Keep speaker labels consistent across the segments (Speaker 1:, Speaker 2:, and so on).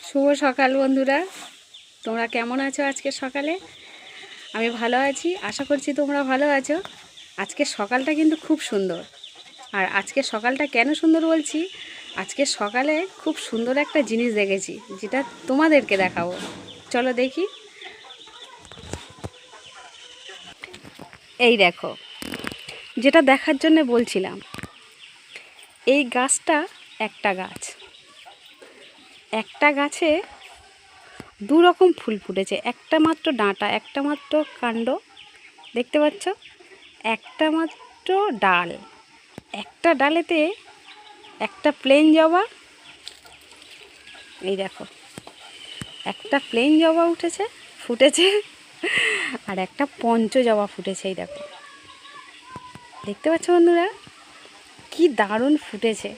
Speaker 1: শুভ সকাল বন্ধুরা, তোমরা কেমন আছো? আজকের সকালে আমি ভালো আছি, আশা করছি তোমরা ভালো আছো। আজকের সকালটা কিন্তু খুব সুন্দর। আর আজকের সকালটা কেন সুন্দর বলছি, আজকের সকালে খুব সুন্দর একটা জিনিস দেখেছি, যেটা তোমাদেরকে দেখাবো। চলো দেখি। এই দেখো, যেটা দেখার জন্য বলছিলাম, এই গাছটা একটা গাছে দু রকম ফুল ফুটেছে। একটা মাত্র ডাঁটা, একটা মাত্র কাণ্ড, দেখতে পাচ্ছ? একটা মাত্র ডাল। একটা ডালেতে একটা প্লেন জবা, এই দেখো একটা প্লেন জবা ফুটেছে, আর একটা পঞ্চ জবা ফুটেছে। এই দেখো, দেখতে পাচ্ছ বন্ধুরা, কি দারুণ ফুটেছে।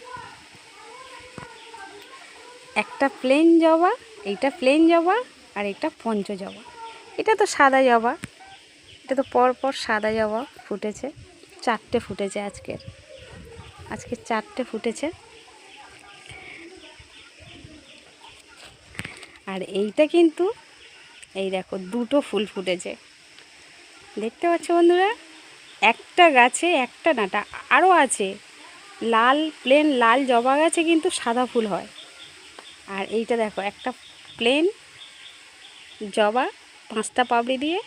Speaker 1: একটা প্লেন জবা, এইটা প্লেন জবা, আর এটা পঞ্চ জবা। এটা তো সাদা জবা, এটা তো পরপর সাদা জবা ফুটেছে। চারটে ফুটেছে আজকে চারটে ফুটেছে। আর এইটা কিন্তু এই দেখো দুটো ফুল ফুটেছে, দেখতে পাচ্ছ বন্ধুরা? একটা গাছে একটা ডাঁটা। আরও আছে প্লেন লাল জবা গাছে কিন্তু সাদা ফুল হয়। আর এইটা দেখো একটা প্লেন জবা, 5টা পাপড়ি দিয়ে।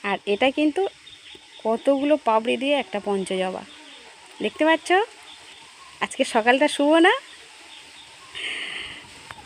Speaker 1: আর এটা কিন্তু কতগুলো পাপড়ি দিয়ে একটা পঞ্চ জবা, দেখতে পাচ্ছ? আজকে সকালটা শুভ না?